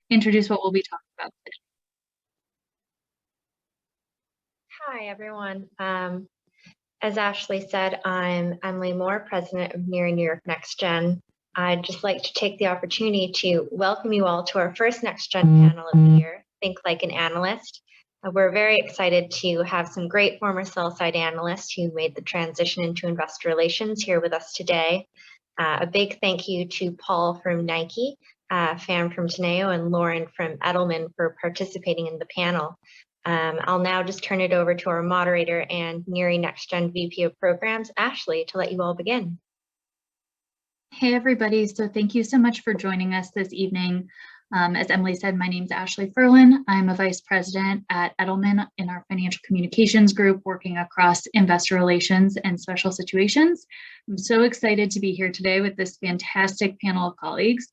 introduce what we'll be talking about today. Hi, everyone. As Ashley said, I'm Emily Moore, president of NIRI New NextGen. I'd just like to take the opportunity to welcome you all to our first NextGen panel of the year, Think Like an Analyst. We're very excited to have some great former sell-side analysts who made the transition into investor relations here with us today. A big thank you to Paul from Nike, Phan from Teneo, and Lauren from Edelman for participating in the panel. I'll now just turn it over to our moderator and NIRI NextGen VP of Programs, Ashley, to let you all begin. Hey, everybody. So thank you so much for joining us this evening. As Emily said, my name is Ashley Firlan. I'm a vice president at Edelman in our financial communications group, working across investor relations and special situations. I'm so excited to be here today with this fantastic panel of colleagues.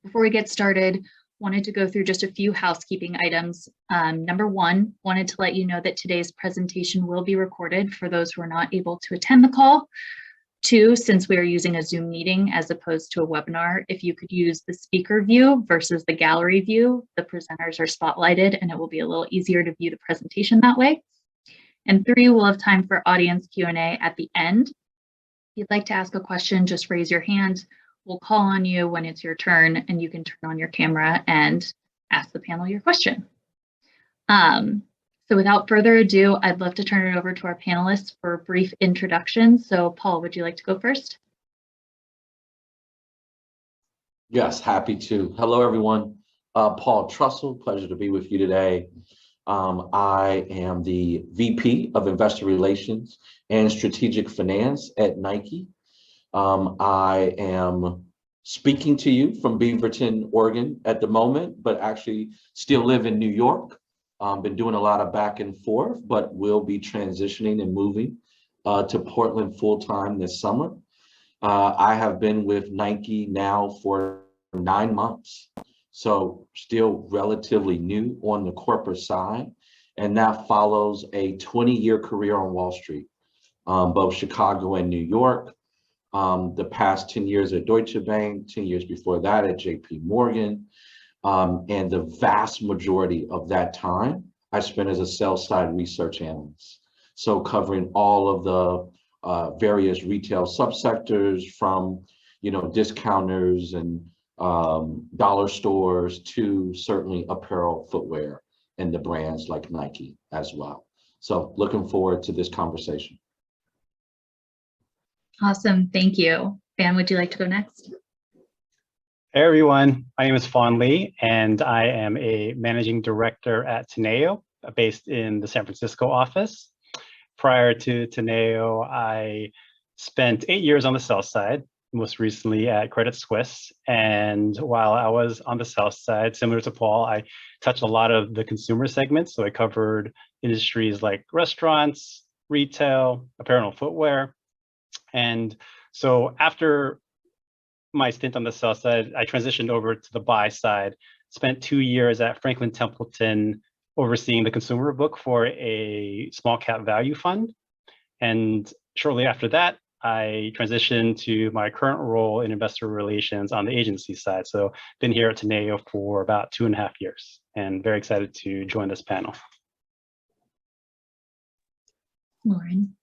Before we get started, wanted to go through just a few housekeeping items. Number one, wanted to let you know that today's presentation will be recorded for those who are not able to attend the call. Two, since we are using a Zoom meeting as opposed to a webinar, if you could use the speaker view versus the gallery view, the presenters are spotlighted and it will be a little easier to view the presentation that way. And three, we'll have time for audience Q&A at the end. If you'd like to ask a question, just raise your hand. We'll call on you when it's your turn and you can turn on your camera and ask the panel your question. So without further ado, I'd love to turn it over to our panelists for a brief introduction. So Paul, would you like to go first? Yes, happy to. Hello, everyone. Paul Trussell, pleasure to be with you today. I am the VP of Investor Relations and Strategic Finance at Nike. I am speaking to you from Beaverton, Oregon at the moment, but actually still live in New York. Been doing a lot of back and forth, but will be transitioning and moving to Portland full-time this summer. I have been with Nike now for 9 months, so still relatively new on the corporate side, and that follows a 20-year career on Wall Street, both Chicago and New York. The past 10 years at Deutsche Bank, 10 years before that at JP Morgan, and the vast majority of that time I spent as a sell-side research analyst. So covering all of the various retail subsectors from, discounters and dollar stores to certainly apparel, footwear, and the brands like Nike as well. So looking forward to this conversation. Awesome, thank you. Phan, would you like to go next? Hey everyone, my name is Phan Lee, and I am a managing director at Teneo, based in the San Francisco office. Prior to Teneo, I spent 8 years on the sell side, most recently at Credit Suisse. And while I was on the sell side, similar to Paul, I touched a lot of the consumer segments. So I covered industries like restaurants, retail, apparel and footwear. And so after my stint on the sell side, I transitioned over to the buy side, spent 2 years at Franklin Templeton overseeing the consumer book for a small cap value fund. And shortly after that, I transitioned to my current role in investor relations on the agency side. So been here at Teneo for about 2.5 years and very excited to join this panel. Lauren.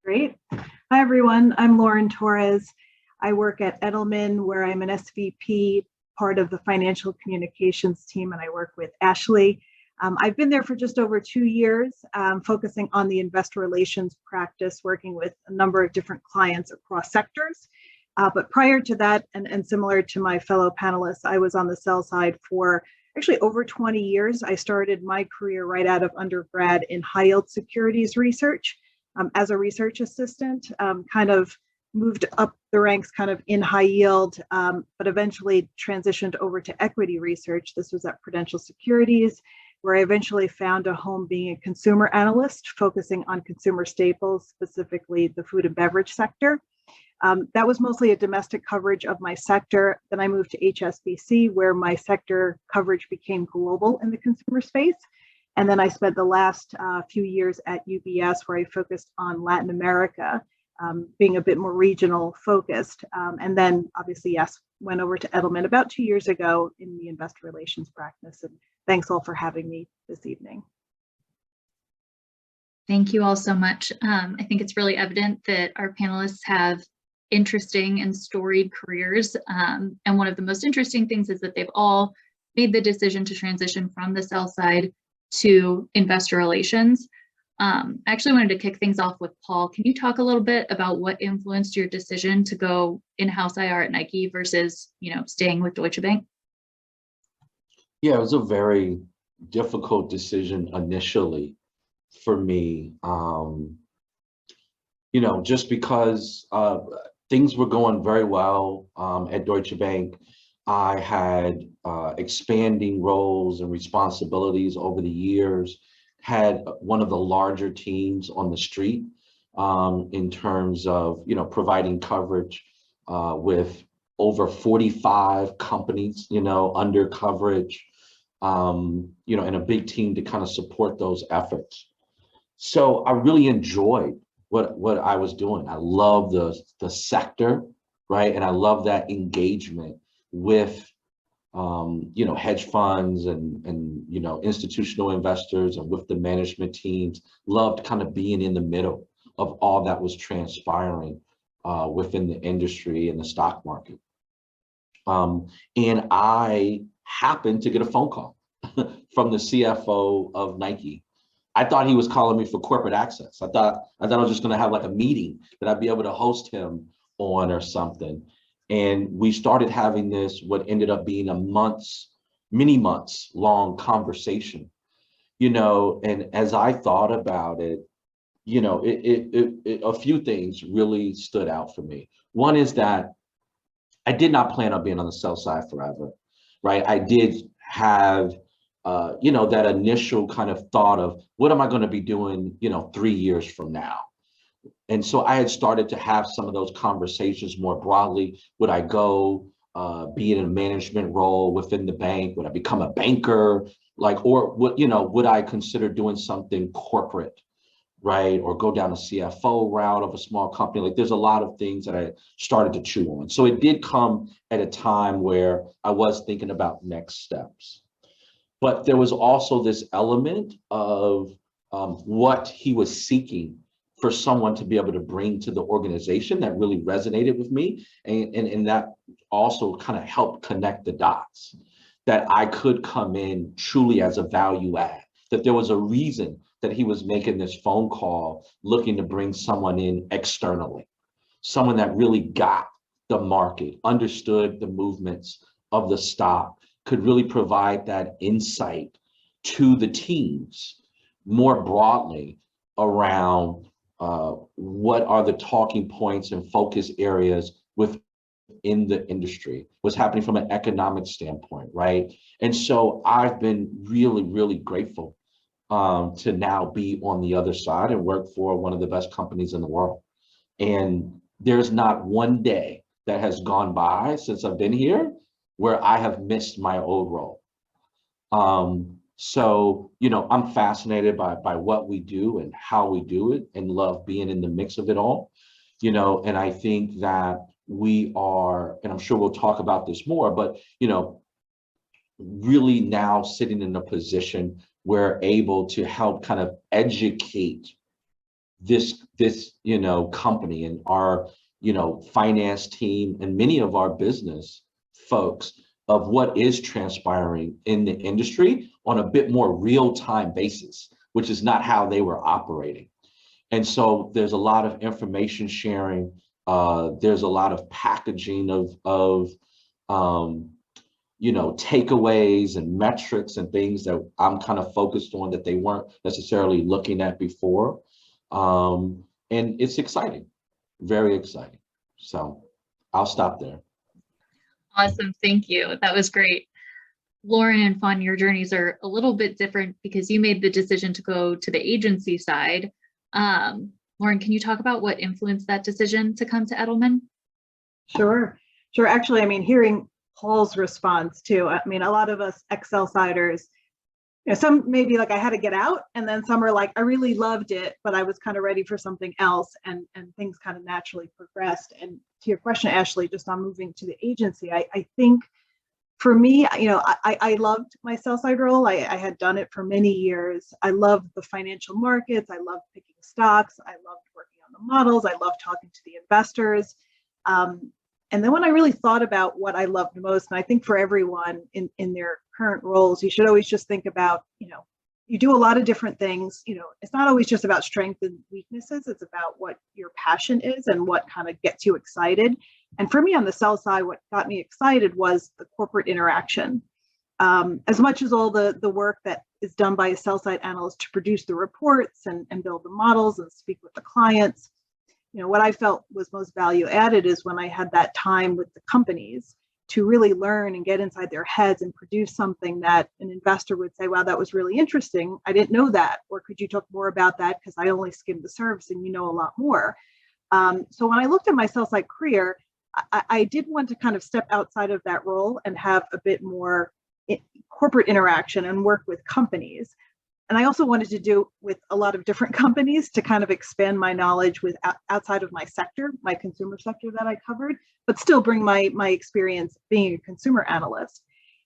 Great. Hi, everyone. I'm Lauren Torres. I work at Edelman, where I'm an SVP, part of the financial communications team, and I work with Ashley. I've been there for just over 2 years, focusing on the investor relations practice, working with a number of different clients across sectors. But prior to that, and similar to my fellow panelists, I was on the sell side for actually over 20 years. I started my career right out of undergrad in high yield securities research as a research assistant, kind of moved up the ranks kind of in high yield, but eventually transitioned over to equity research. This was at Prudential Securities, where I eventually found a home being a consumer analyst, focusing on consumer staples, specifically the food and beverage sector. That was mostly a domestic coverage of my sector. Then I moved to HSBC, where my sector coverage became global in the consumer space. And then I spent the last few years at UBS, where I focused on Latin America, being a bit more regional focused. And then obviously, yes, went over to Edelman about 2 years ago in the investor relations practice. And thanks all for having me this evening. Thank you all so much. I think it's really evident that our panelists have interesting and storied careers. And one of the most interesting things is that they've all made the decision to transition from the sell side to investor relations. I actually wanted to kick things off with Paul. Can you talk a little bit about what influenced your decision to go in-house IR at Nike versus, staying with Deutsche Bank? Yeah, it was a very difficult decision initially for me, just because things were going very well at Deutsche Bank. I had expanding roles and responsibilities over the years, had one of the larger teams on the street in terms of, providing coverage with over 45 companies, under coverage, and a big team to kind of support those efforts. So I really enjoyed what I was doing. I love the sector, right? And I love that engagement with, hedge funds and institutional investors and with the management teams. Loved kind of being in the middle of all that was transpiring within the industry and the stock market. And I happened to get a phone call from the CFO of Nike. I thought he was calling me for corporate access. I thought I was just going to have like a meeting that I'd be able to host him on or something. And we started having this, what ended up being many months long conversation, and as I thought about it, a few things really stood out for me. One is that I did not plan on being on the sell side forever, right? I did have that initial kind of thought of what am I going to be doing, 3 years from now? And so I had started to have some of those conversations more broadly. Would I go be in a management role within the bank? Would I become a banker? Or would I consider doing something corporate, right? Or go down a CFO route of a small company? There's a lot of things that I started to chew on. So it did come at a time where I was thinking about next steps. But there was also this element of what he was seeking for someone to be able to bring to the organization that really resonated with me. And that also kind of helped connect the dots, that I could come in truly as a value add, that there was a reason that he was making this phone call, looking to bring someone in externally, someone that really got the market, understood the movements of the stock, could really provide that insight to the teams more broadly around what are the talking points and focus areas within the industry, what's happening from an economic standpoint, right? And so I've been really, really grateful to now be on the other side and work for one of the best companies in the world. And there's not one day that has gone by since I've been here where I have missed my old role. So, I'm fascinated by what we do and how we do it and love being in the mix of it all, and I think that we are, and I'm sure we'll talk about this more, but, really now sitting in a position where able to help kind of educate this company and our, finance team and many of our business folks of what is transpiring in the industry on a bit more real-time basis, which is not how they were operating. And so there's a lot of information sharing. There's a lot of packaging of takeaways and metrics and things that I'm kind of focused on that they weren't necessarily looking at before. And it's exciting, very exciting. So I'll stop there. Awesome, thank you. That was great. Lauren and Phan, your journeys are a little bit different because you made the decision to go to the agency side. Lauren, can you talk about what influenced that decision to come to Edelman? Sure. Actually, hearing Paul's response too, a lot of us ex-sell-siders, some maybe like I had to get out, and then some are like, I really loved it, but I was kind of ready for something else, and things kind of naturally progressed. And to your question, Ashley, just on moving to the agency, I think for me, I loved my sell side role. I had done it for many years. I loved the financial markets. I loved picking stocks. I loved working on the models. I loved talking to the investors. And then when I really thought about what I loved most, and I think for everyone in their current roles, you should always just think about, you do a lot of different things. It's not always just about strengths and weaknesses. It's about what your passion is and what kind of gets you excited. And for me on the sell side, what got me excited was the corporate interaction. As much as all the work that is done by a sell side analyst to produce the reports and build the models and speak with the clients, what I felt was most value added is when I had that time with the companies to really learn and get inside their heads and produce something that an investor would say, wow, that was really interesting. I didn't know that. Or could you talk more about that? Because I only skimmed the surface and you know a lot more. So when I looked at my sell side career, I did want to kind of step outside of that role and have a bit more corporate interaction and work with companies. And I also wanted to do with a lot of different companies to kind of expand my knowledge with outside of my sector, my consumer sector that I covered, but still bring my experience being a consumer analyst.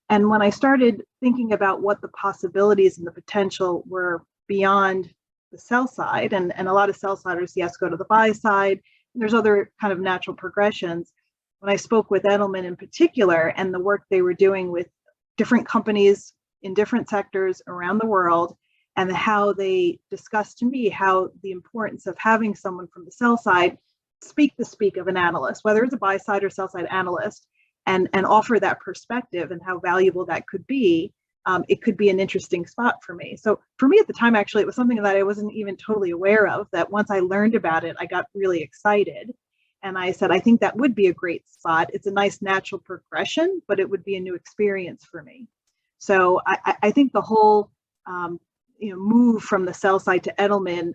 And when I started thinking about what the possibilities and the potential were beyond the sell side, and a lot of sell siders, yes, go to the buy side, and there's other kind of natural progressions. When I spoke with Edelman in particular and the work they were doing with different companies in different sectors around the world, and how they discussed to me how the importance of having someone from the sell side speak the speak of an analyst, whether it's a buy side or sell side analyst, and offer that perspective and how valuable that could be, it could be an interesting spot for me. So for me at the time, actually, it was something that I wasn't even totally aware of, that once I learned about it, I got really excited. And I said, I think that would be a great spot. It's a nice natural progression, but it would be a new experience for me. So I think the whole move from the sell side to Edelman,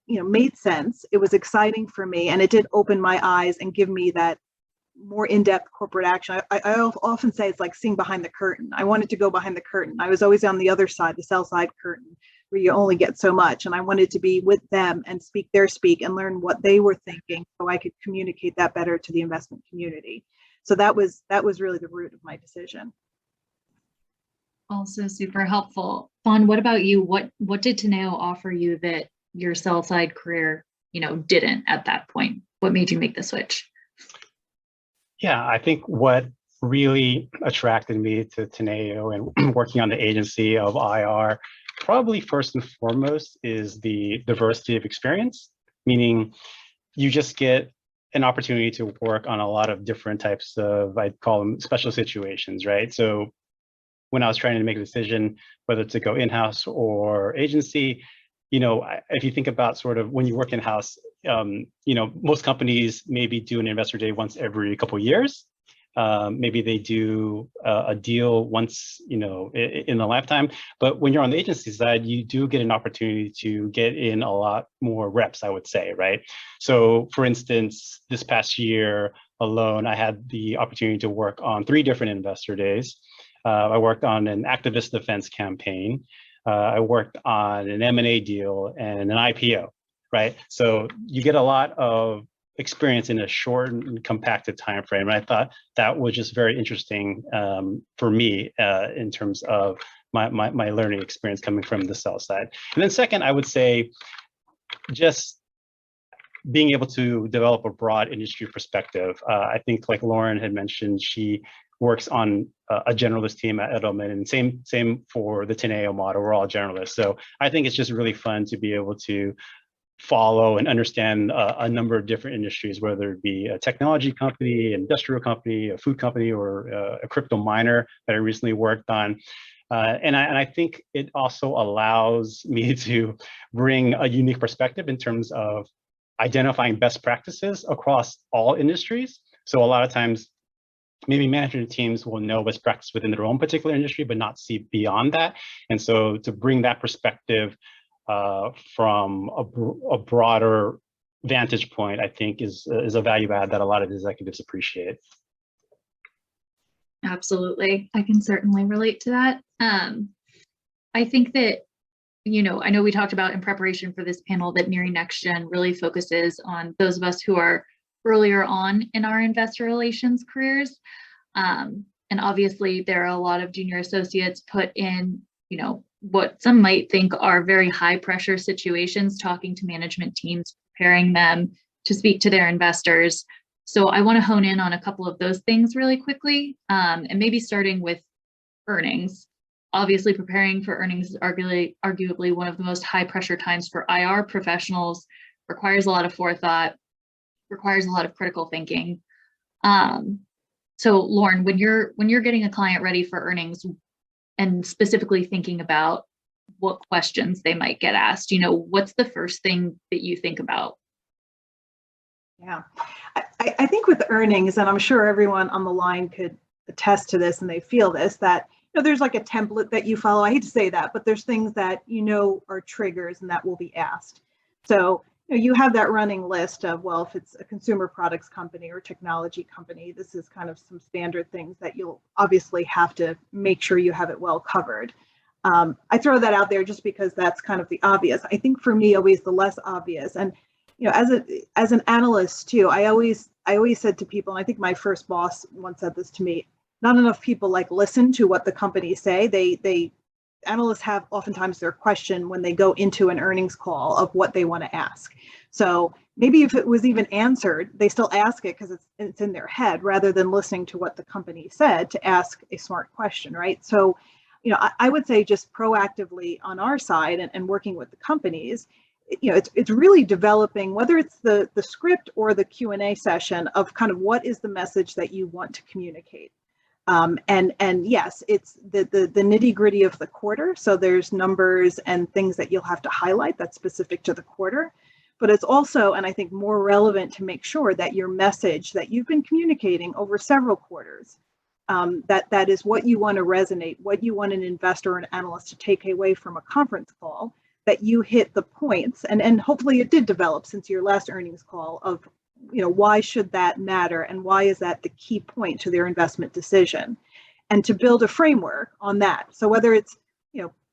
made sense. It was exciting for me, and it did open my eyes and give me that more in-depth corporate action. I often say it's like seeing behind the curtain. I wanted to go behind the curtain. I was always on the other side, the sell side curtain, where you only get so much. And I wanted to be with them and speak their speak and learn what they were thinking so I could communicate that better to the investment community. So that was really the root of my decision. Also super helpful. Phan, what about you? What did Teneo offer you that your sell side career, didn't at that point? What made you make the switch? Yeah, I think what really attracted me to Teneo and working on the agency of IR, probably first and foremost, is the diversity of experience, meaning you just get an opportunity to work on a lot of different types of, I'd call them special situations, right? So when I was trying to make a decision whether to go in-house or agency, if you think about sort of when you work in-house, most companies maybe do an investor day once every couple of years. Maybe they do a deal once, in a lifetime. But when you're on the agency side, you do get an opportunity to get in a lot more reps, I would say, right? So for instance, this past year alone, I had the opportunity to work on 3 different investor days. I worked on an activist defense campaign. I worked on an M&A deal and an IPO, right? So you get a lot of experience in a short and compacted time frame. And I thought that was just very interesting for me in terms of my learning experience coming from the sell side. And then second, I would say just being able to develop a broad industry perspective. I think like Lauren had mentioned, she works on a generalist team at Edelman, and same for the Teneo model. We're all generalists. So I think it's just really fun to be able to follow and understand a number of different industries, whether it be a technology company, industrial company, a food company, or a crypto miner that I recently worked on. And I think it also allows me to bring a unique perspective in terms of identifying best practices across all industries. So a lot of times, maybe management teams will know best practice within their own particular industry, but not see beyond that. And so to bring that perspective from a broader vantage point, I think is a value add that a lot of executives appreciate. Absolutely. I can certainly relate to that. I think that, I know we talked about in preparation for this panel that NIRI NextGen really focuses on those of us who are earlier on in our investor relations careers. And obviously there are a lot of junior associates put in, what some might think are very high pressure situations, talking to management teams, preparing them to speak to their investors. So I want to hone in on a couple of those things really quickly, and maybe starting with earnings. Obviously, preparing for earnings is arguably one of the most high pressure times for IR professionals, requires a lot of forethought, requires a lot of critical thinking. So Lauren, when you're getting a client ready for earnings and specifically thinking about what questions they might get asked, what's the first thing that you think about? Yeah, I think with earnings, and I'm sure everyone on the line could attest to this and they feel this, that there's like a template that you follow. I hate to say that, but there's things that are triggers and that will be asked. So you have that running list of, well, if it's a consumer products company or technology company, this is kind of some standard things that you'll obviously have to make sure you have it well covered. I throw that out there just because that's kind of the obvious. I think for me, always the less obvious. And as an analyst too, I always said to people, and I think my first boss once said this to me, not enough people listen to what the companies say. Analysts have oftentimes their question when they go into an earnings call of what they want to ask. So maybe if it was even answered, they still ask it because it's in their head rather than listening to what the company said to ask a smart question, right? So, I would say just proactively on our side and working with the companies, it's really developing, whether it's the script or the Q&A session, of kind of what is the message that you want to communicate. And yes, it's the nitty gritty of the quarter. So there's numbers and things that you'll have to highlight that's specific to the quarter, but it's also, and I think more relevant, to make sure that your message that you've been communicating over several quarters, that is what you want to resonate, what you want an investor or an analyst to take away from a conference call, that you hit the points, and hopefully it did develop since your last earnings call of, why should that matter and why is that the key point to their investment decision, and to build a framework on that. So whether it's,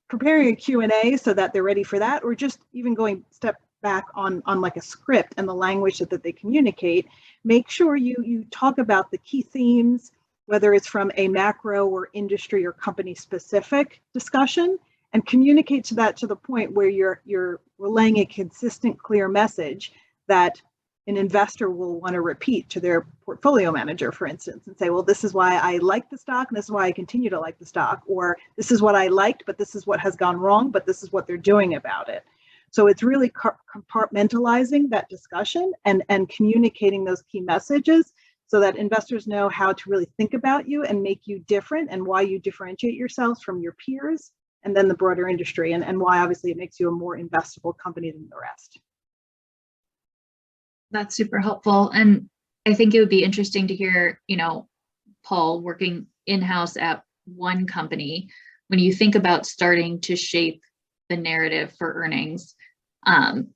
preparing a Q&A so that they're ready for that, or just even going step back on like a script and the language that they communicate, make sure you talk about the key themes, whether it's from a macro or industry or company specific discussion, and communicate to the point where you're relaying a consistent, clear message that an investor will want to repeat to their portfolio manager, for instance, and say, well, this is why I like the stock, and this is why I continue to like the stock, or this is what I liked, but this is what has gone wrong, but this is what they're doing about it. So it's really compartmentalizing that discussion and communicating those key messages so that investors know how to really think about you and make you different, and why you differentiate yourselves from your peers and then the broader industry, and why obviously it makes you a more investable company than the rest. That's super helpful. And I think it would be interesting to hear, Paul, working in-house at one company, when you think about starting to shape the narrative for earnings,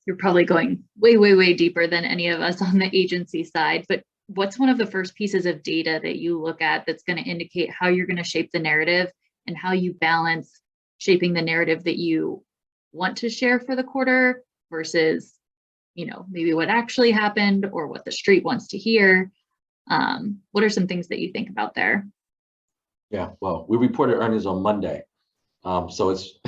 you're probably going way, way, way deeper than any of us on the agency side. But what's one of the first pieces of data that you look at that's going to indicate how you're going to shape the narrative and how you balance shaping the narrative that you want to share for the quarter versus maybe what actually happened or what the street wants to hear? What are some things that you think about there? Yeah, well, we reported earnings on Monday, so it's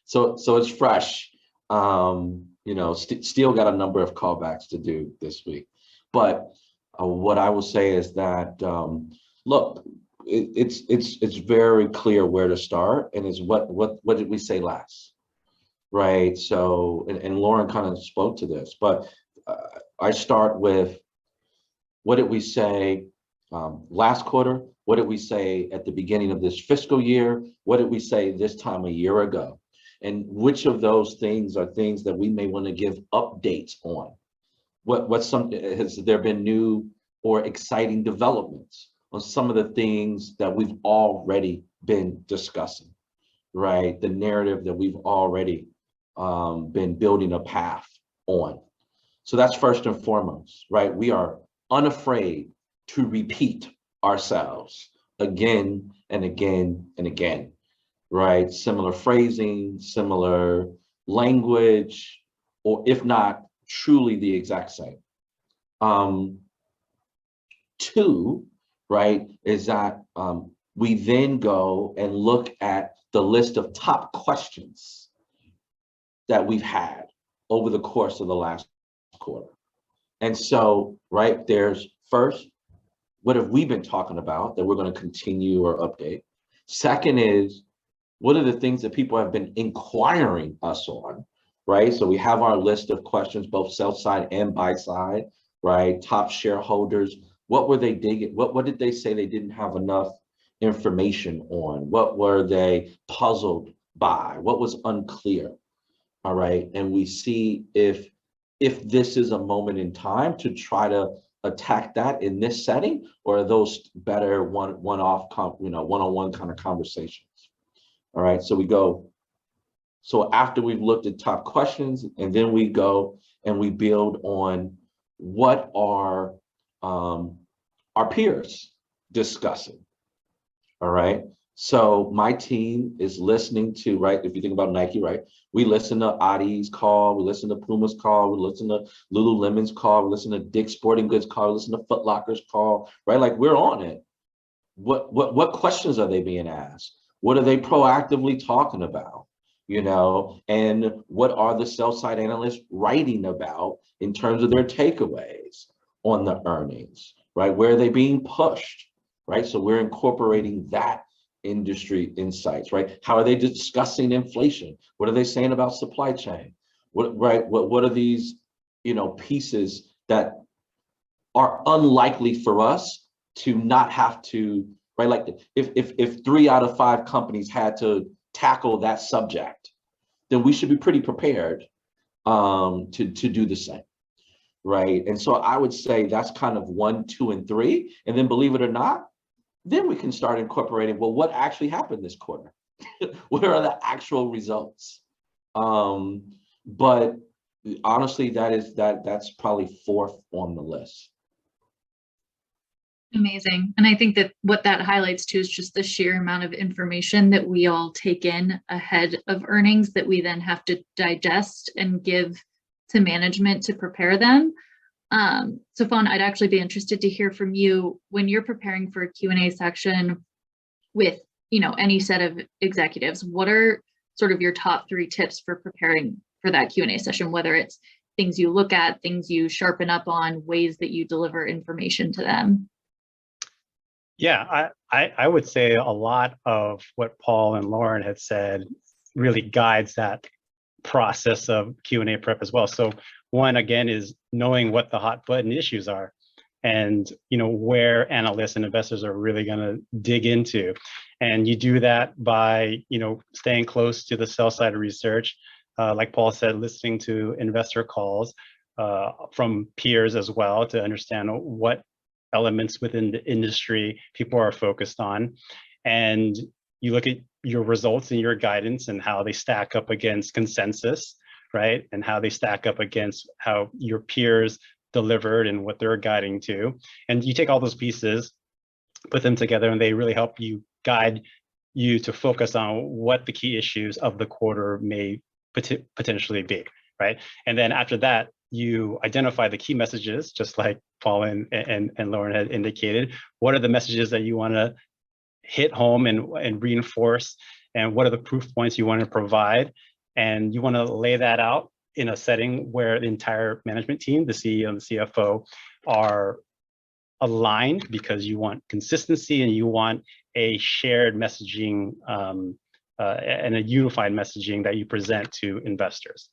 so it's fresh. Still got a number of callbacks to do this week, but what I will say is that look, it's very clear where to start, and is what did we say last? Right. So, and Lauren kind of spoke to this, but I start with, what did we say last quarter? What did we say at the beginning of this fiscal year? What did we say this time a year ago? And which of those things are things that we may want to give updates on? Has there been new or exciting developments on some of the things that we've already been discussing, right? The narrative that we've already been building a path on. So that's first and foremost, right? We are unafraid to repeat ourselves again and again and again, right? Similar phrasing, similar language, or if not truly the exact same. Two, right, is that we then go and look at the list of top questions that we've had over the course of the last quarter. And so, right, there's first, what have we been talking about that we're going to continue or update? Second is, what are the things that people have been inquiring us on, right? So we have our list of questions, both sell side and buy side, right? Top shareholders, what were they digging? What did they say they didn't have enough information on? What were they puzzled by? What was unclear? All right, and we see if this is a moment in time to try to attack that in this setting, or are those better one-off, one-on-one kind of conversations? All right, so we go. So after we've looked at top questions, and then we go and we build on what are our peers discussing. All right. So my team is listening to, right, if you think about Nike, right, we listen to Adi's call, we listen to Puma's call, we listen to Lululemon's call, we listen to Dick's Sporting Goods call, we listen to Foot Locker's call, right? Like, we're on it. What questions are they being asked? What are they proactively talking about? And what are the sell side analysts writing about in terms of their takeaways on the earnings, right? Where are they being pushed, right? So we're incorporating that industry insights, right? How are they discussing inflation? What are they saying about supply chain? What are these, pieces that are unlikely for us to not have to, right? Like, if 3 out of 5 companies had to tackle that subject, then we should be pretty prepared to do the same, right? And so I would say that's kind of 1, 2, and 3, and then, believe it or not, then we can start incorporating, well, what actually happened this quarter? What are the actual results? But honestly, that's probably 4th on the list. Amazing. And I think that what that highlights too is just the sheer amount of information that we all take in ahead of earnings that we then have to digest and give to management to prepare them. So Phan, I'd actually be interested to hear from you when you're preparing for a Q&A section with, any set of executives. What are sort of your top 3 tips for preparing for that Q&A session, whether it's things you look at, things you sharpen up on, ways that you deliver information to them? Yeah, I would say a lot of what Paul and Lauren had said really guides that process of Q&A prep as well. So one, again, is knowing what the hot button issues are and where analysts and investors are really going to dig into. And you do that by staying close to the sell side research, like Paul said, listening to investor calls from peers as well to understand what elements within the industry people are focused on. And you look at your results and your guidance and how they stack up against consensus, right? And how they stack up against how your peers delivered and what they're guiding to. And you take all those pieces, put them together, and they really help you guide you to focus on what the key issues of the quarter may potentially be, right? And then after that, you identify the key messages, just like Paul and Lauren had indicated. What are the messages that you want to hit home and reinforce? And what are the proof points you want to provide? And you want to lay that out in a setting where the entire management team, the CEO and the CFO, are aligned, because you want consistency and you want a shared messaging and a unified messaging that you present to investors.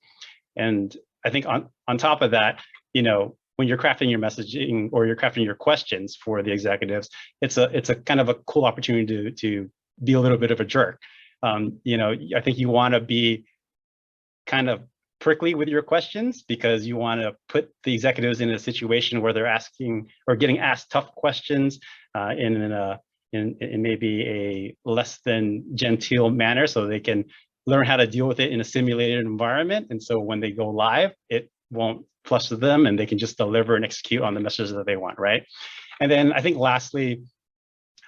And I think on top of that, when you're crafting your messaging or you're crafting your questions for the executives, it's a kind of a cool opportunity to be a little bit of a jerk. I think you want to be kind of prickly with your questions, because you want to put the executives in a situation where they're asking or getting asked tough questions in maybe a less than genteel manner, so they can learn how to deal with it in a simulated environment. And so when they go live, it won't fluster them and they can just deliver and execute on the messages that they want, right? And then I think lastly,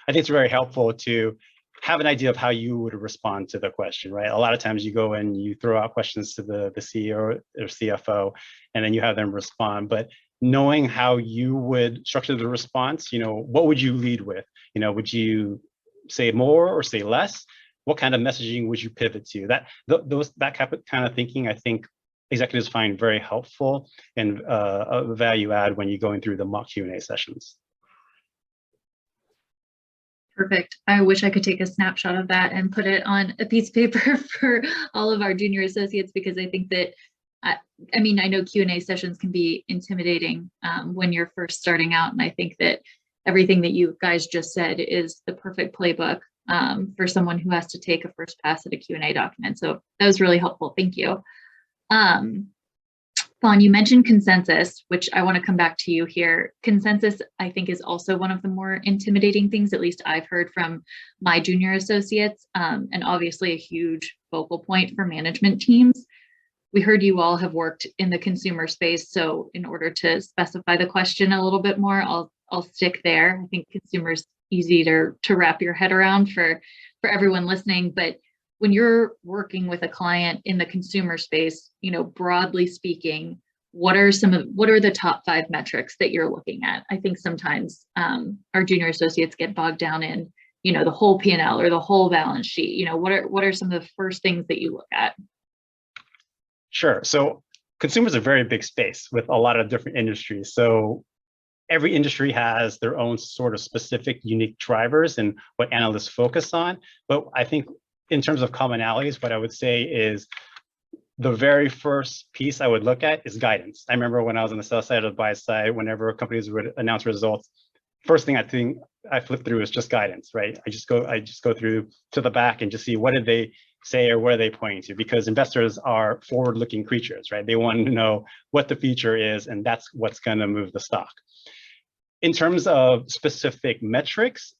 I think it's very helpful to have an idea of how you would respond to the question, right? A lot of times you go and you throw out questions to the CEO or CFO, and then you have them respond. But knowing how you would structure the response, what would you lead with? Would you say more or say less? What kind of messaging would you pivot to? That kind of thinking, I think executives find very helpful and a value add when you're going through the mock Q&A sessions. Perfect. I wish I could take a snapshot of that and put it on a piece of paper for all of our junior associates, because I think that, I know Q&A sessions can be intimidating when you're first starting out. And I think that everything that you guys just said is the perfect playbook for someone who has to take a first pass at a Q&A document. So that was really helpful. Thank you. Phan, you mentioned consensus, which I want to come back to you here. Consensus, I think, is also one of the more intimidating things, at least I've heard from my junior associates, and obviously a huge focal point for management teams. We heard you all have worked in the consumer space, so in order to specify the question a little bit more, I'll stick there. I think consumer's easy to wrap your head around for everyone listening, but when you're working with a client in the consumer space, broadly speaking, what are the top 5 metrics that you're looking at? I think sometimes our junior associates get bogged down in, the whole P&L or the whole balance sheet. What are some of the first things that you look at? Sure. So consumer is a very big space with a lot of different industries. So every industry has their own sort of specific unique drivers and what analysts focus on. But I think in terms of commonalities, what I would say is the very first piece I would look at is guidance. I remember when I was on the sell side or the buy side, whenever companies would announce results, first thing I think I flip through is just guidance, right? I just go through to the back and just see what did they say or what are they pointing to, because investors are forward-looking creatures, right? They want to know what the future is, and that's what's going to move the stock. In terms of specific metrics,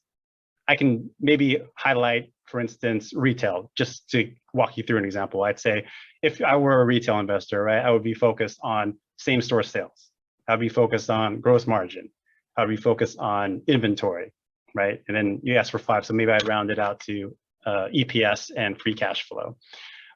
I can maybe highlight, for instance, retail, just to walk you through an example. I'd say if I were a retail investor, right, I would be focused on same-store sales. I'd be focused on gross margin. I'd be focused on inventory, right? And then you asked for 5, so maybe I'd round it out to EPS and free cash flow.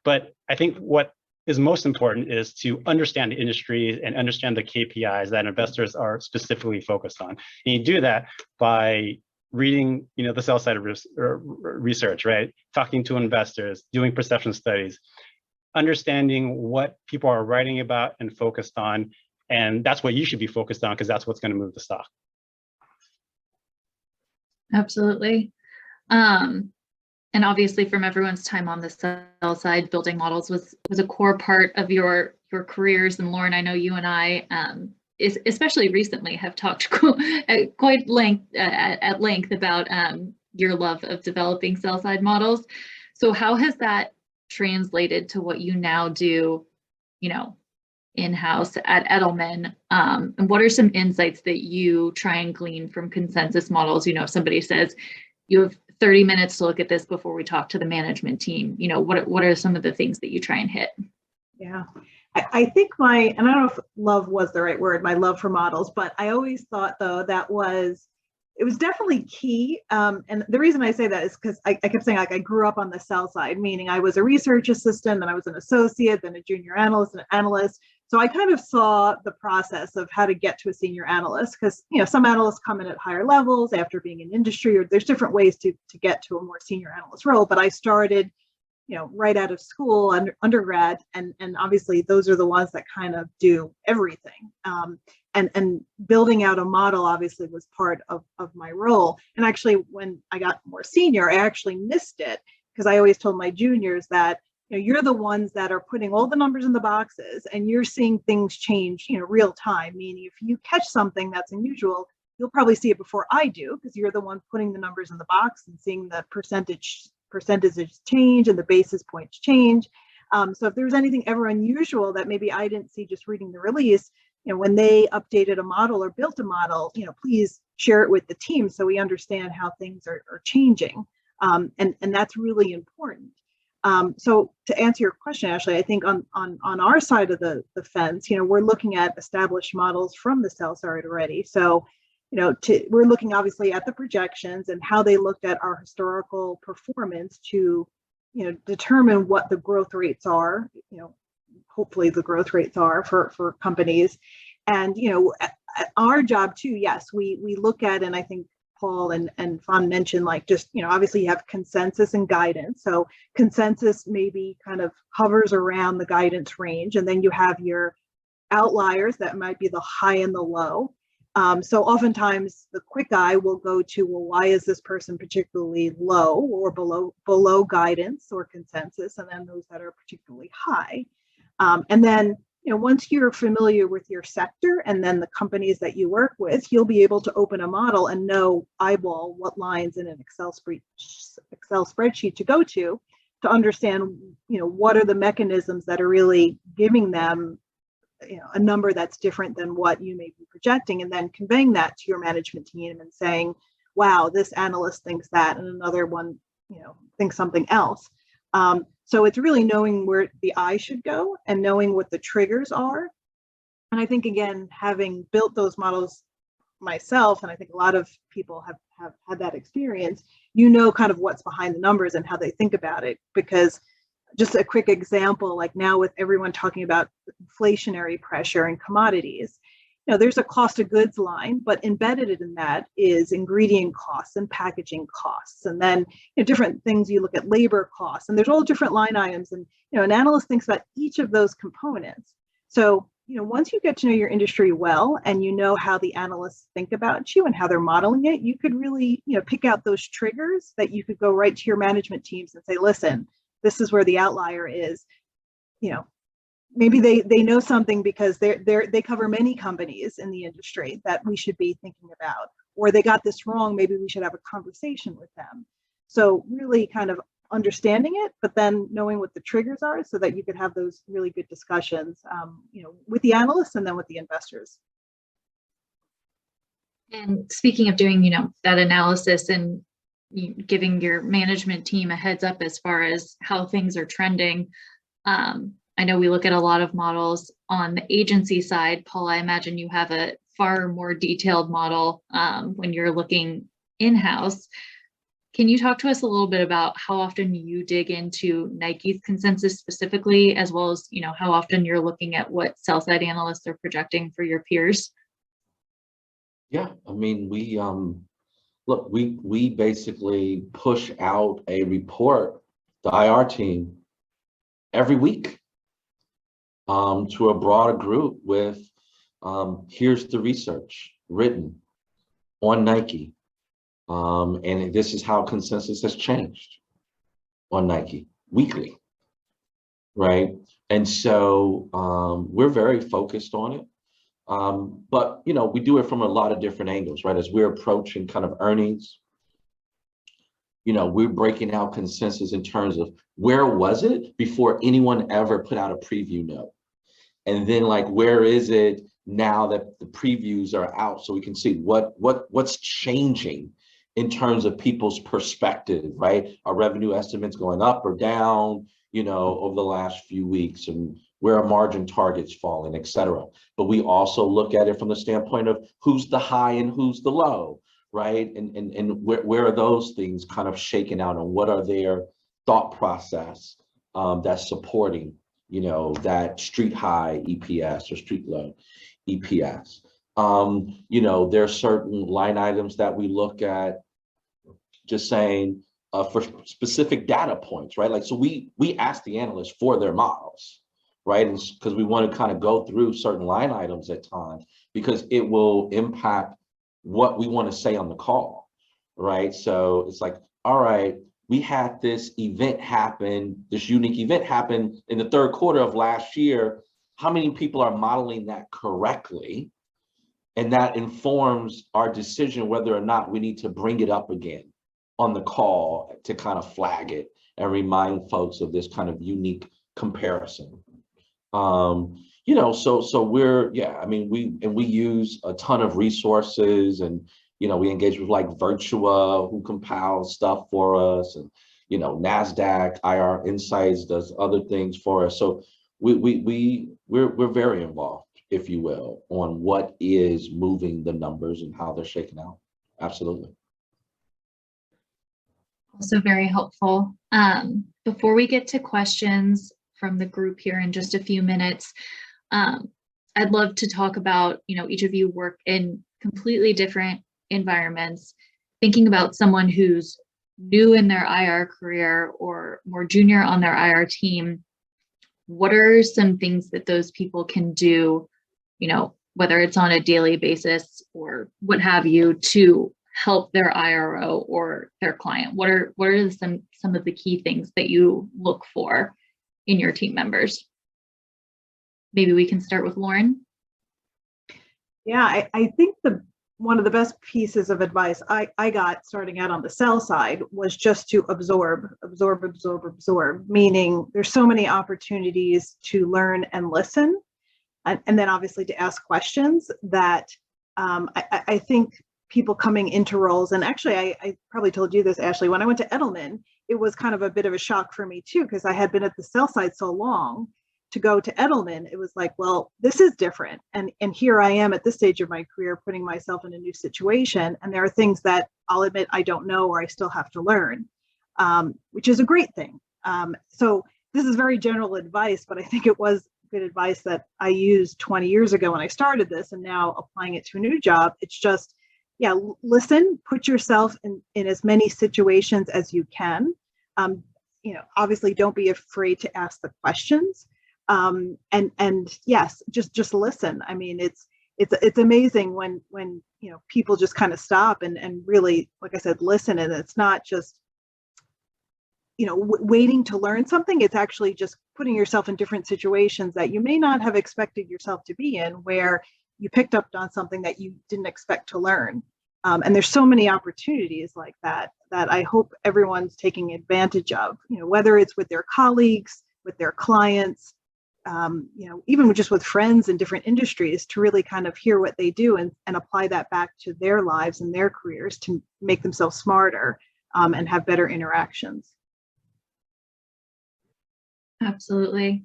But I think what is most important is to understand the industry and understand the KPIs that investors are specifically focused on. And you do that by reading, the sell side of research, right? Talking to investors, doing perception studies, understanding what people are writing about and focused on. And that's what you should be focused on, because that's what's going to move the stock. Absolutely. And obviously from everyone's time on the sell side, building models was a core part of your careers. And Lauren, I know you and I, especially recently, have talked at length about your love of developing sell side models. So how has that translated to what you now do, in-house at Edelman? And what are some insights that you try and glean from consensus models? If somebody says you have 30 minutes to look at this before we talk to the management team, what are some of the things that you try and hit? Yeah, I think and I don't know if love was the right word, my love for models, but I always thought though it was definitely key. And the reason I say that is because I kept saying, like, I grew up on the sell side, meaning I was a research assistant, then I was an associate, then a junior analyst, and an analyst. So I kind of saw the process of how to get to a senior analyst, because some analysts come in at higher levels after being in industry, or there's different ways to get to a more senior analyst role. But I started right out of school, undergrad, and obviously those are the ones that kind of do everything. And building out a model obviously was part of my role. And actually, when I got more senior, I actually missed it, because I always told my juniors that you're the ones that are putting all the numbers in the boxes, and you're seeing things change real time. Meaning, if you catch something that's unusual, you'll probably see it before I do, because you're the one putting the numbers in the box and seeing the percentages change and the basis points change. So if there's anything ever unusual that maybe I didn't see just reading the release, when they updated a model or built a model, please share it with the team so we understand how things are changing. And that's really important. So to answer your question, Ashley, I think on our side of the fence, we're looking at established models from the sell side already. So we're looking obviously at the projections and how they looked at our historical performance to, determine what the growth rates are, hopefully the growth rates are for companies. And, our job too, yes, we look at, and I think Paul and Phan mentioned, like, just, obviously you have consensus and guidance. So consensus maybe kind of hovers around the guidance range, and then you have your outliers that might be the high and the low. So oftentimes the quick eye will go to, well, why is this person particularly low or below guidance or consensus, and then those that are particularly high. And then, once you're familiar with your sector and then the companies that you work with, you'll be able to open a model and eyeball what lines in an Excel spreadsheet to go to understand, what are the mechanisms that are really giving them, a number that's different than what you may be projecting, and then conveying that to your management team and saying, wow, this analyst thinks that, and another one, thinks something else. So it's really knowing where the eye should go and knowing what the triggers are. And I think, again, having built those models myself, and I think a lot of people have had that experience, kind of what's behind the numbers and how they think about it. Because just a quick example, like now with everyone talking about inflationary pressure and commodities, there's a cost of goods line, but embedded in that is ingredient costs and packaging costs. And then different things, you look at labor costs, and there's all different line items. And an analyst thinks about each of those components. So once you get to know your industry well, and how the analysts think about you and how they're modeling it, you could really pick out those triggers that you could go right to your management teams and say, listen, this is where the outlier is. Maybe they know something because they cover many companies in the industry that we should be thinking about, or they got this wrong. Maybe we should have a conversation with them. So really kind of understanding it, but then knowing what the triggers are so that you could have those really good discussions, with the analysts and then with the investors. And speaking of doing, that analysis and giving your management team a heads up as far as how things are trending, I know we look at a lot of models on the agency side. Paul, I imagine you have a far more detailed model when you're looking in-house. Can you talk to us a little bit about how often you dig into Nike's consensus specifically, as well as, how often you're looking at what sell-side analysts are projecting for your peers? Yeah, I mean, we basically push out a report, the IR team, every week to a broader group with, here's the research written on Nike. And this is how consensus has changed on Nike weekly, right? And so we're very focused on it. But, we do it from a lot of different angles, right? As we're approaching kind of earnings, we're breaking out consensus in terms of where was it before anyone ever put out a preview note? And then, like, where is it now that the previews are out, so we can see what's changing in terms of people's perspective, right? Are revenue estimates going up or down, over the last few weeks, and where are margin targets falling, et cetera. But we also look at it from the standpoint of who's the high and who's the low, right? And where are those things kind of shaking out, and what are their thought process that's supporting, that street high EPS or street low EPS. There are certain line items that we look at, just saying for specific data points, right? Like, so we ask the analysts for their models, right? And because we want to kind of go through certain line items at times, because it will impact what we want to say on the call, right? So it's like, all right, we had this event happen, this unique event happen in the third quarter of last year. How many people are modeling that correctly? And that informs our decision whether or not we need to bring it up again on the call to kind of flag it and remind folks of this kind of unique comparison. So we're, I mean, we use a ton of resources, and, we engage with like Virtua, who compiles stuff for us, and, NASDAQ, IR Insights does other things for us. So we're very involved, if you will, on what is moving the numbers and how they're shaking out. Absolutely. Also very helpful. Before we get to questions from the group here in just a few minutes, I'd love to talk about, each of you work in completely different environments, thinking about someone who's new in their IR career or more junior on their IR team. What are some things that those people can do, whether it's on a daily basis or what have you, to help their IRO or their client? What are some of the key things that you look for in your team members? Maybe we can start with Lauren. Yeah, I think one of the best pieces of advice I got starting out on the sell side was just to absorb, meaning there's so many opportunities to learn and listen, and then obviously to ask questions that I think people coming into roles, and actually I probably told you this, Ashley, when I went to Edelman, it was kind of a bit of a shock for me too, because I had been at the sell side so long. To go to Edelman, it was like, well, this is different. And here I am at this stage of my career, putting myself in a new situation. And there are things that I'll admit I don't know, or I still have to learn, which is a great thing. So this is very general advice, but I think it was good advice that I used 20 years ago when I started this, and now applying it to a new job. It's just, listen, put yourself in as many situations as you can. Obviously don't be afraid to ask the questions. And yes, just listen. I mean, it's amazing when people just kind of stop and really, like I said, listen. And it's not just waiting to learn something. It's actually just putting yourself in different situations that you may not have expected yourself to be in, where you picked up on something that you didn't expect to learn. And there's so many opportunities like that I hope everyone's taking advantage of. Whether it's with their colleagues, with their clients. Even just with friends in different industries, to really kind of hear what they do and apply that back to their lives and their careers to make themselves smarter and have better interactions. Absolutely.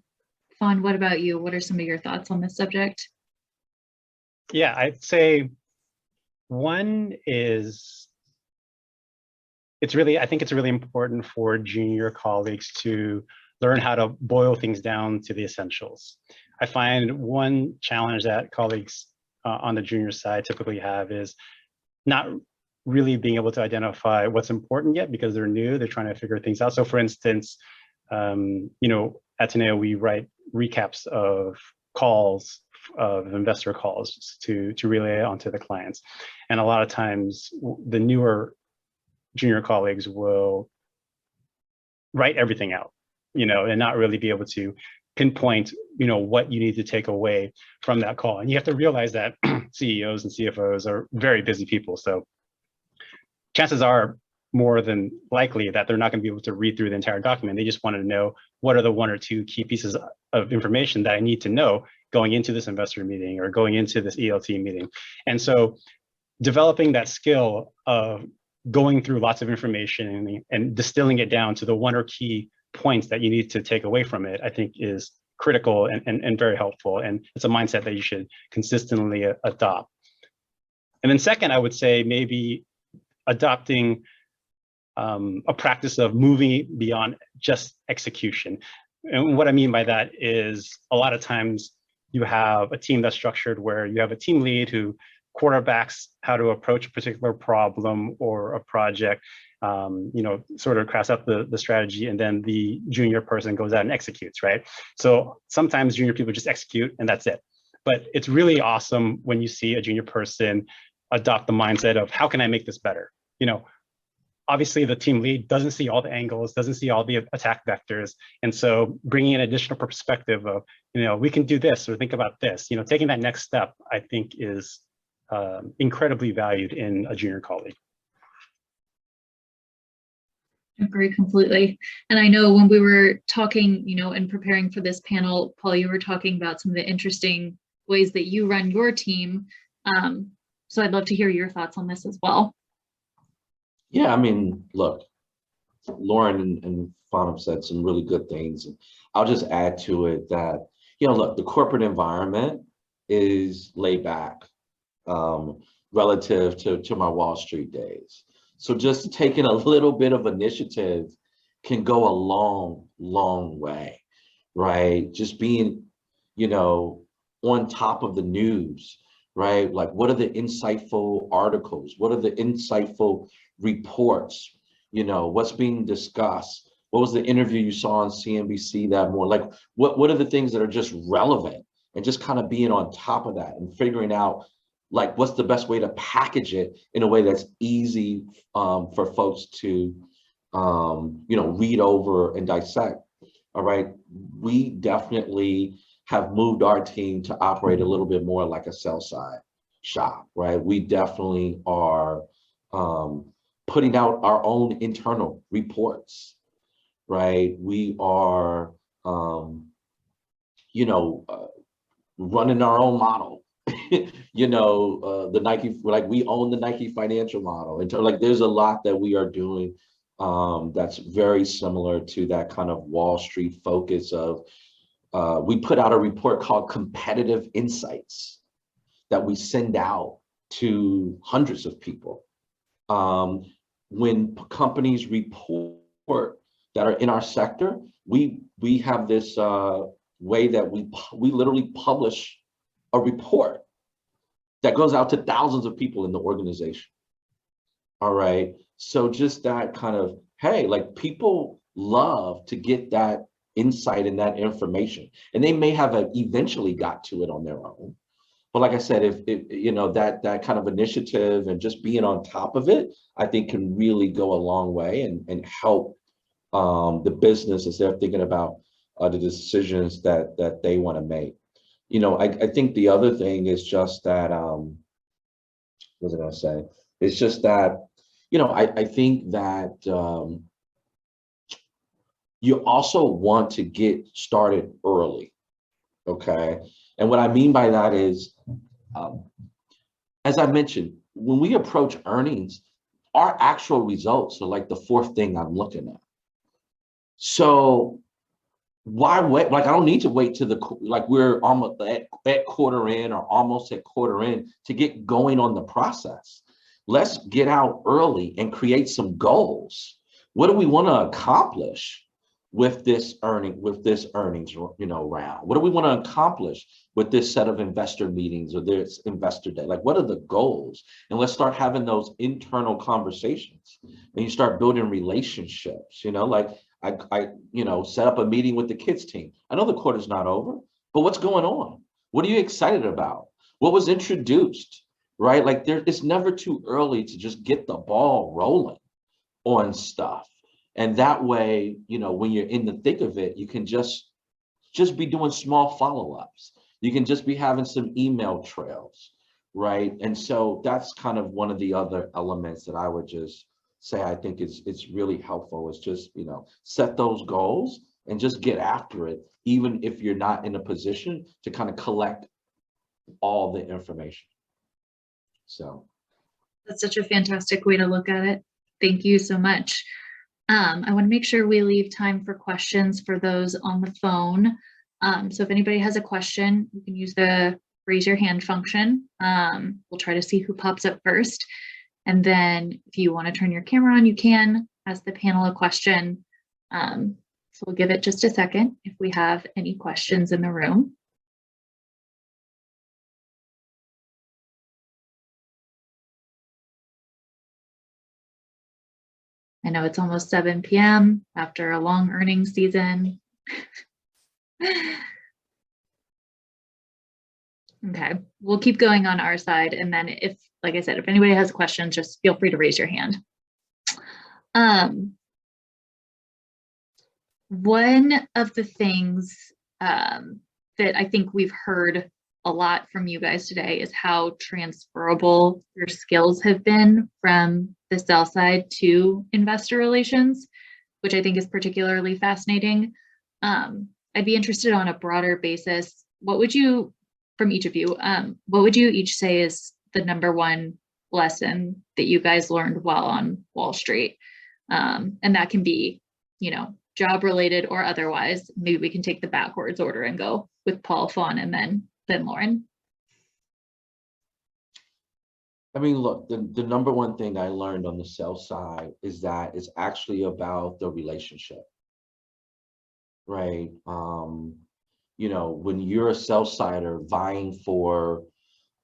Phan, what about you? What are some of your thoughts on this subject? Yeah, I'd say one is, I think it's really important for junior colleagues to learn how to boil things down to the essentials. I find one challenge that colleagues on the junior side typically have is not really being able to identify what's important yet, because they're new, they're trying to figure things out. So for instance, at Teneo, we write recaps of calls, of investor calls to relay onto the clients. And a lot of times the newer junior colleagues will write everything out, and not really be able to pinpoint, what you need to take away from that call. And you have to realize that CEOs and CFOs are very busy people. So chances are more than likely that they're not going to be able to read through the entire document. They just want to know what are the one or two key pieces of information that I need to know going into this investor meeting or going into this ELT meeting. And so developing that skill of going through lots of information and distilling it down to the one or key points that you need to take away from it, I think is critical and very helpful. And it's a mindset that you should consistently adopt. And then second, I would say maybe adopting a practice of moving beyond just execution. And what I mean by that is a lot of times you have a team that's structured where you have a team lead who quarterbacks how to approach a particular problem or a project, sort of crafts out the strategy, and then the junior person goes out and executes, right? So sometimes junior people just execute and that's it. But it's really awesome when you see a junior person adopt the mindset of, how can I make this better? Obviously the team lead doesn't see all the angles, doesn't see all the attack vectors. And so bringing an additional perspective of, we can do this or think about this, taking that next step, I think is incredibly valued in a junior colleague. Agree completely. And I know when we were talking, and preparing for this panel, Paul, you were talking about some of the interesting ways that you run your team. So I'd love to hear your thoughts on this as well. Yeah, I mean, look, Lauren and Phan have said some really good things. And I'll just add to it that, look, the corporate environment is laid back relative to my Wall Street days. So just taking a little bit of initiative can go a long way, right? Just being, on top of the news, right? Like, what are the insightful articles? What are the insightful reports? You know, what's being discussed? What was the interview you saw on CNBC that morning? Like, what are the things that are just relevant, and just kind of being on top of that and figuring out, like, what's the best way to package it in a way that's easy for folks to, you know, read over and dissect. All right. We definitely have moved our team to operate a little bit more like a sell side shop, right? We definitely are putting out our own internal reports, right? We are, you know, running our own model. You know, the Nike, like, we own the Nike financial model. And like, there's a lot that we are doing that's very similar to that kind of Wall Street focus of, we put out a report called Competitive Insights that we send out to hundreds of people. When companies report that are in our sector, we have this way that we literally publish a report that goes out to thousands of people in the organization. All right. So just that kind of, hey, like, people love to get that insight and that information, and they may have eventually got to it on their own. But like I said, if you know, that kind of initiative and just being on top of it, I think can really go a long way and help the business as they're thinking about the decisions that they want to make. You know, I think the other thing is just that, what was I going to say? It's just that, you know, I think that you also want to get started early, okay? And what I mean by that is, as I mentioned, when we approach earnings, our actual results are like the fourth thing I'm looking at. So why wait? Like, I don't need to wait to like, we're almost at quarter in or almost at quarter in to get going on the process. Let's get out early and create some goals. What do we want to accomplish with this earnings, you know, round? What do we want to accomplish with this set of investor meetings or this investor day? Like, what are the goals? And let's start having those internal conversations, and you start building relationships. You know, like, I you know, set up a meeting with the kids team. I know the quarter's not over, but what's going on? What are you excited about? What was introduced, right? Like, it's never too early to just get the ball rolling on stuff. And that way, you know, when you're in the thick of it, you can just be doing small follow-ups. You can just be having some email trails, right? And so that's kind of one of the other elements that I would just say I think it's really helpful, is just, you know, set those goals and just get after it, even if you're not in a position to kind of collect all the information. So That's such a fantastic way to look at it. Thank you so much. I want to make sure we leave time for questions for those on the phone. So if anybody has a question, you can use the raise your hand function. We'll try to see who pops up first. And then if you want to turn your camera on, you can ask the panel a question. So we'll give it just a second if we have any questions in the room. I know it's almost 7 p.m. after a long earnings season. Okay, we'll keep going on our side. And then if, like I said, if anybody has questions, just feel free to raise your hand. One of the things that I think we've heard a lot from you guys today is how transferable your skills have been from the sell side to investor relations, which I think is particularly fascinating. I'd be interested on a broader basis. What would you, from each of you, what would you each say is the #1 lesson that you guys learned while on Wall Street? And that can be, you know, job related or otherwise. Maybe we can take the backwards order and go with Paul, Phan, and then Lauren. I mean, look, the #1 thing I learned on the sell side is that it's actually about the relationship, right? when you're a sell-sider vying for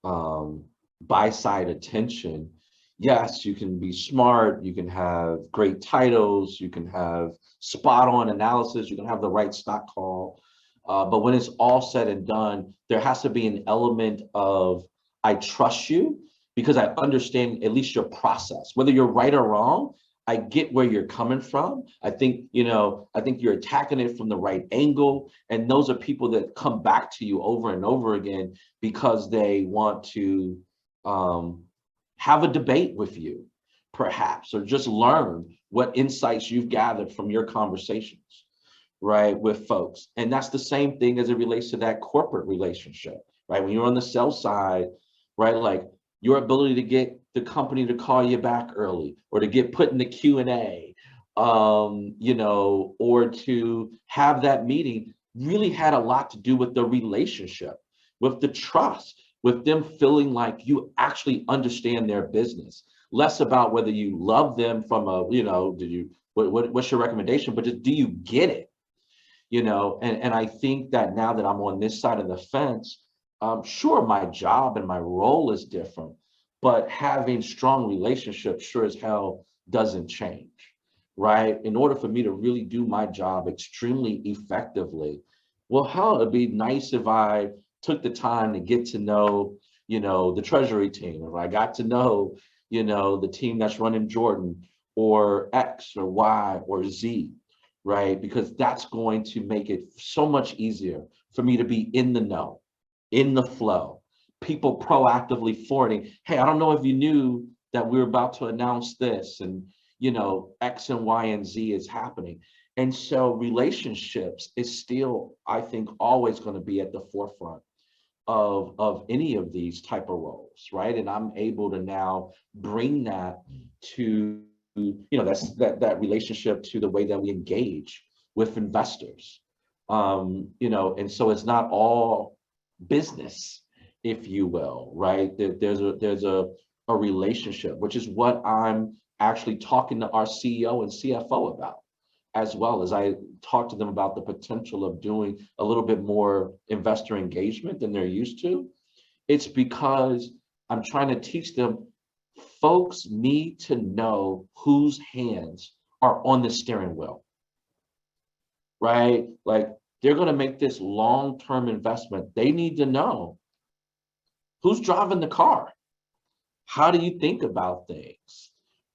buy-side attention, yes, you can be smart, you can have great titles, you can have spot-on analysis, you can have the right stock call. But when it's all said and done, there has to be an element of, I trust you because I understand at least your process. Whether you're right or wrong, I get where you're coming from. I think you're attacking it from the right angle. And those are people that come back to you over and over again because they want to have a debate with you, perhaps, or just learn what insights you've gathered from your conversations, right, with folks. And that's the same thing as it relates to that corporate relationship, right? When you're on the sell side, right, like your ability to get the company to call you back early or to get put in the Q&A, or to have that meeting really had a lot to do with the relationship, with the trust, with them feeling like you actually understand their business, less about whether you love them from what's your recommendation, but just do you get it? And I think that now that I'm on this side of the fence, sure, my job and my role is different, but having strong relationships sure as hell doesn't change, right? In order for me to really do my job extremely effectively, well, hell, it'd be nice if I took the time to get to know, the treasury team, if I got to know, the team that's running Jordan or X or Y or Z, right? Because that's going to make it so much easier for me to be in the know, in the flow, people proactively forwarding, hey, I don't know if you knew that we're about to announce this and, X and Y and Z is happening. And so relationships is still, I think, always going to be at the forefront of any of these type of roles, right? And I'm able to now bring that to, that relationship to the way that we engage with investors, and so it's not all business, if you will, right? There's a relationship, which is what I'm actually talking to our CEO and CFO about, as well as I talk to them about the potential of doing a little bit more investor engagement than they're used to. It's because I'm trying to teach them, folks need to know whose hands are on the steering wheel, right? Like, they're going to make this long-term investment. They need to know who's driving the car. How do you think about things,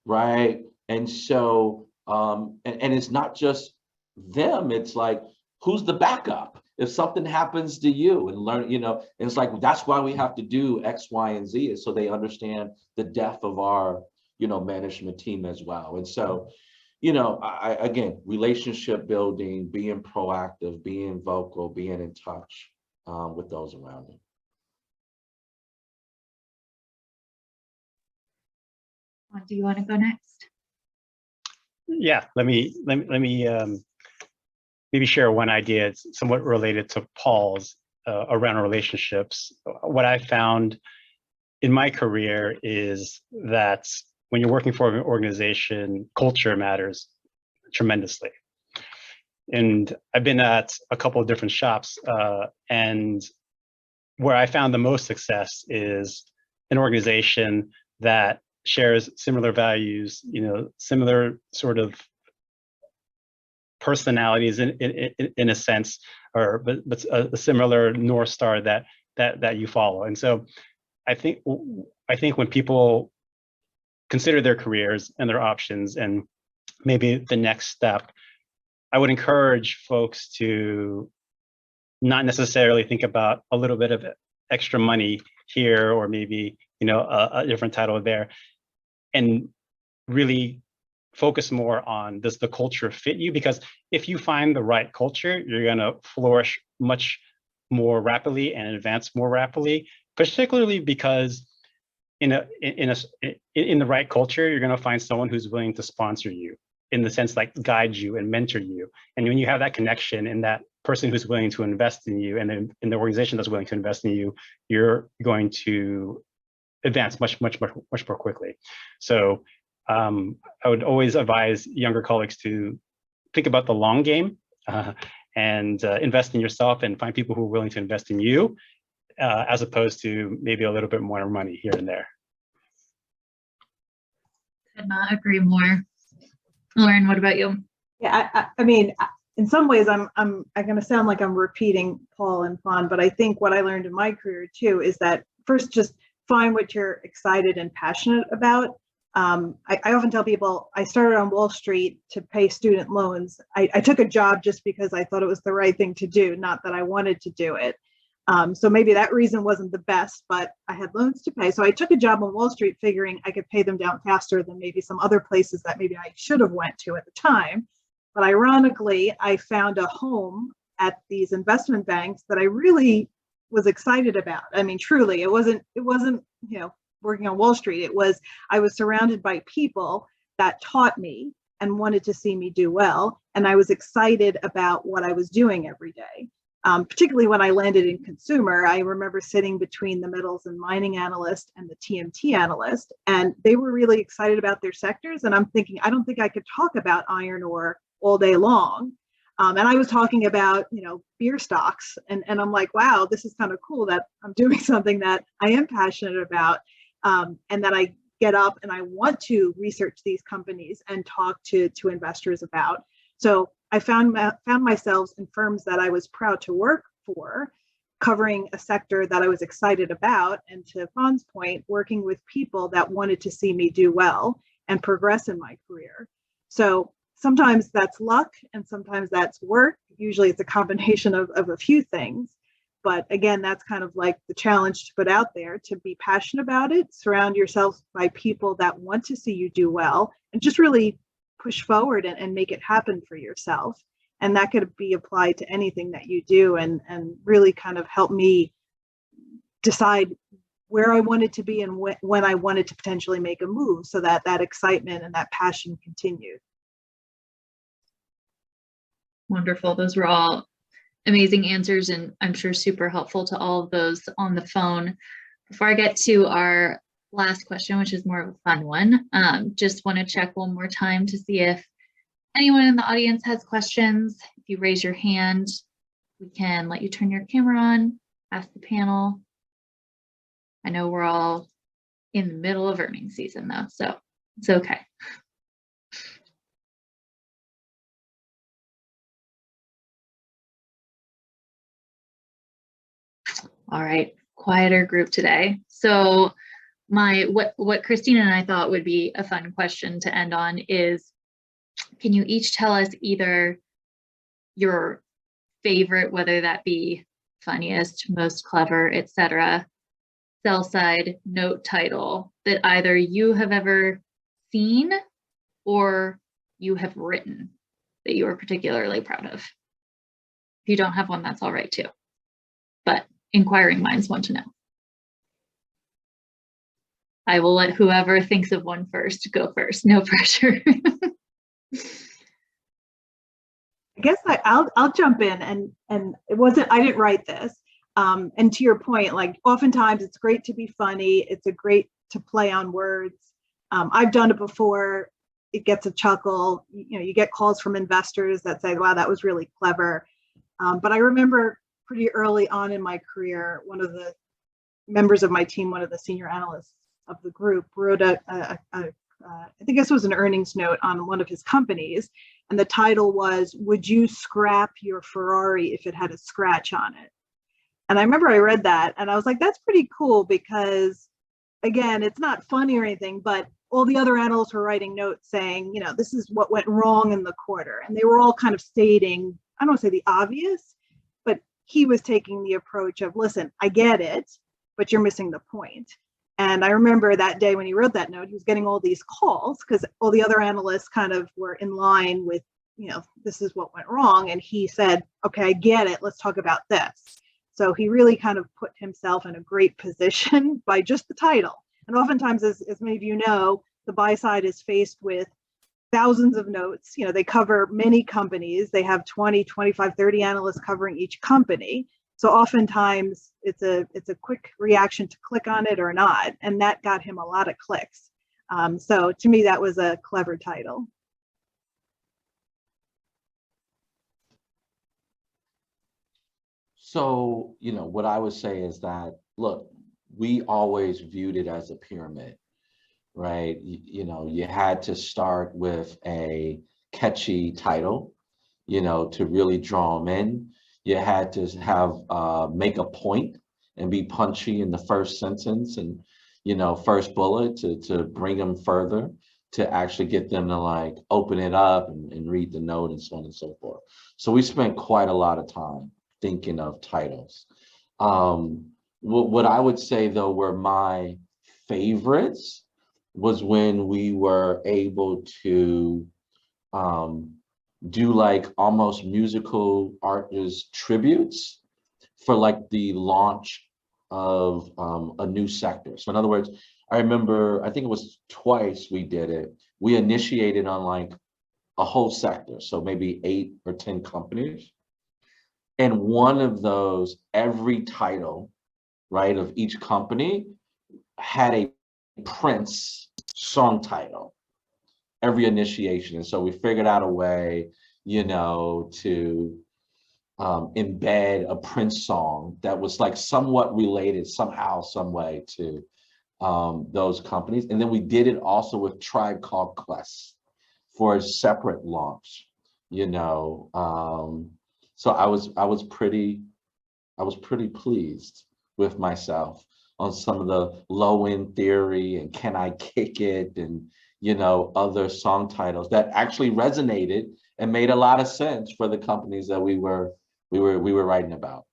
right? And so, and it's not just them. It's like, who's the backup if something happens to you? And learn, and it's like, that's why we have to do X, Y, and Z, is so they understand the depth of our, management team as well. And so, again, relationship building, being proactive, being vocal, being in touch with those around you. Do you want to go next? Yeah, let me maybe share one idea. It's somewhat related to Paul's around relationships. What I found in my career is that when you're working for an organization, culture matters tremendously. And I've been at a couple of different shops, and where I found the most success is an organization that shares similar values, similar sort of personalities in a sense, but a similar North Star that you follow. And so I think when people consider their careers and their options and maybe the next step, I would encourage folks to not necessarily think about a little bit of extra money here or maybe a different title there, and really focus more on, does the culture fit you? Because if you find the right culture, you're going to flourish much more rapidly and advance more rapidly, particularly because in the right culture, you're going to find someone who's willing to sponsor you, in the sense like guide you and mentor you. And when you have that connection and that person who's willing to invest in you, and then in the organization that's willing to invest in you, you're going to advance much more quickly. So I would always advise younger colleagues to think about the long game and invest in yourself and find people who are willing to invest in you, as opposed to maybe a little bit more money here and there. Could not agree more. Lauren, what about you? Yeah, I mean, in some ways, I'm going to sound like I'm repeating Paul and Phan, but I think what I learned in my career too is that first, just find what you're excited and passionate about. I often tell people I started on Wall Street to pay student loans. I took a job just because I thought it was the right thing to do, not that I wanted to do it. So maybe that reason wasn't the best, but I had loans to pay. So I took a job on Wall Street figuring I could pay them down faster than maybe some other places that maybe I should have went to at the time. But ironically, I found a home at these investment banks that I really was excited about. I mean, truly, it wasn't, working on Wall Street. I was surrounded by people that taught me and wanted to see me do well. And I was excited about what I was doing every day. Particularly when I landed in consumer, I remember sitting between the metals and mining analyst and the TMT analyst, and they were really excited about their sectors. And I'm thinking, I don't think I could talk about iron ore all day long. And I was talking about, beer stocks, and I'm like, wow, this is kind of cool that I'm doing something that I am passionate about, and that I get up and I want to research these companies and talk to investors about. So I found myself in firms that I was proud to work for, covering a sector that I was excited about, and to Phan's point, working with people that wanted to see me do well and progress in my career. So sometimes that's luck and sometimes that's work. Usually it's a combination of a few things. But again, that's kind of like the challenge to put out there, to be passionate about it, surround yourself by people that want to see you do well, and just really push forward and make it happen for yourself. And that could be applied to anything that you do, and really kind of help me decide where I wanted to be and when I wanted to potentially make a move, so that that excitement and that passion continued. Wonderful. Those were all amazing answers, and I'm sure super helpful to all of those on the phone. Before I get to our last question, which is more of a fun one, just want to check one more time to see if anyone in the audience has questions. If you raise your hand, we can let you turn your camera on, ask the panel. I know we're all in the middle of earnings season though, so it's okay. All right, quieter group today. So what Christina and I thought would be a fun question to end on is, can you each tell us either your favorite, whether that be funniest, most clever, etc., sell side note title that either you have ever seen or you have written that you are particularly proud of? If you don't have one, that's all right too. But inquiring minds want to know. I will let whoever thinks of one first go first. No pressure. I guess I'll jump in, and it wasn't, I didn't write this. And to your point, like oftentimes it's great to be funny. It's a great to play on words. I've done it before. It gets a chuckle. You get calls from investors that say, wow, that was really clever. But I remember pretty early on in my career, one of the members of my team, one of the senior analysts of the group, wrote I think this was an earnings note on one of his companies. And the title was, "Would you scrap your Ferrari if it had a scratch on it?" And I remember I read that and I was like, that's pretty cool, because again, it's not funny or anything, but all the other analysts were writing notes saying, this is what went wrong in the quarter. And they were all kind of stating, I don't want to say the obvious, but he was taking the approach of, listen, I get it, but you're missing the point. And I remember that day when he wrote that note, he was getting all these calls because all the other analysts kind of were in line with, this is what went wrong. And he said, okay, I get it. Let's talk about this. So he really kind of put himself in a great position by just the title. And oftentimes, as many of you know, the buy side is faced with thousands of notes. They cover many companies. They have 20, 25, 30 analysts covering each company. So oftentimes it's a quick reaction to click on it or not. And that got him a lot of clicks. So to me, that was a clever title. So, what I would say is that, look, we always viewed it as a pyramid, right? You had to start with a catchy title, to really draw them in. You had to have make a point and be punchy in the first sentence and, first bullet to bring them further, to actually get them to like open it up and read the note and so on and so forth. So we spent quite a lot of time thinking of titles. What I would say though were my favorites was when we were able to do like almost musical artist tributes for like the launch of a new sector. So in other words, I remember, I think it was twice we did it. We initiated on like a whole sector, so maybe 8 or 10 companies. And one of those, every title, right, of each company had a Prince song title, every initiation. And so we figured out a way, to embed a Prince song that was like somewhat related somehow, some way to those companies. And then we did it also with Tribe Called Quest for a separate launch, so I was pretty pleased with myself on some of the Low End Theory and Can I Kick It and other song titles that actually resonated and made a lot of sense for the companies that we were writing about.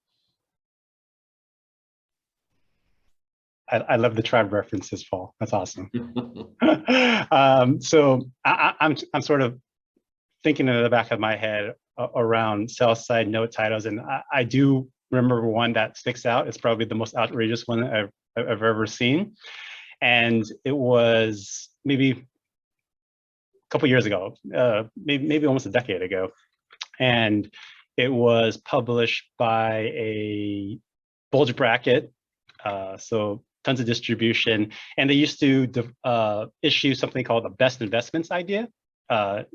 I love the tribe references, Paul. That's awesome. So I'm sort of thinking in the back of my head around sell side note titles, and I do remember one that sticks out. It's probably the most outrageous one I've ever seen, and it was maybe a couple years ago, maybe almost a decade ago, and it was published by a bulge bracket, so tons of distribution, and they used to issue something called the best investments idea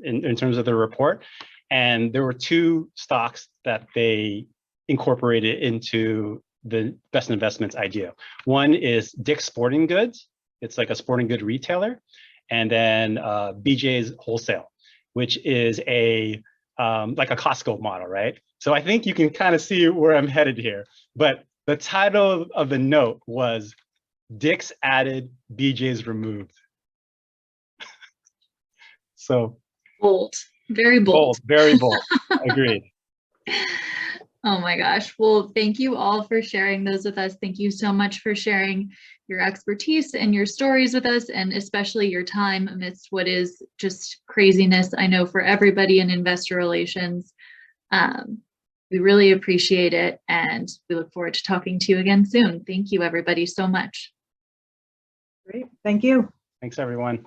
in terms of the report. And there were 2 stocks that they incorporated into the best investments idea. One is Dick's Sporting Goods. It's like a sporting good retailer. And then BJ's Wholesale, which is a like a Costco model, right? So I think you can kind of see where I'm headed here. But the title of the note was Dick's Added, BJ's Removed. So Bold, very bold. Very bold. Agreed. Oh my gosh. Well, thank you all for sharing those with us. Thank you so much for sharing your expertise and your stories with us, and especially your time amidst what is just craziness, I know, for everybody in investor relations. We really appreciate it, and we look forward to talking to you again soon. Thank you, everybody, so much. Great. Thank you. Thanks, everyone.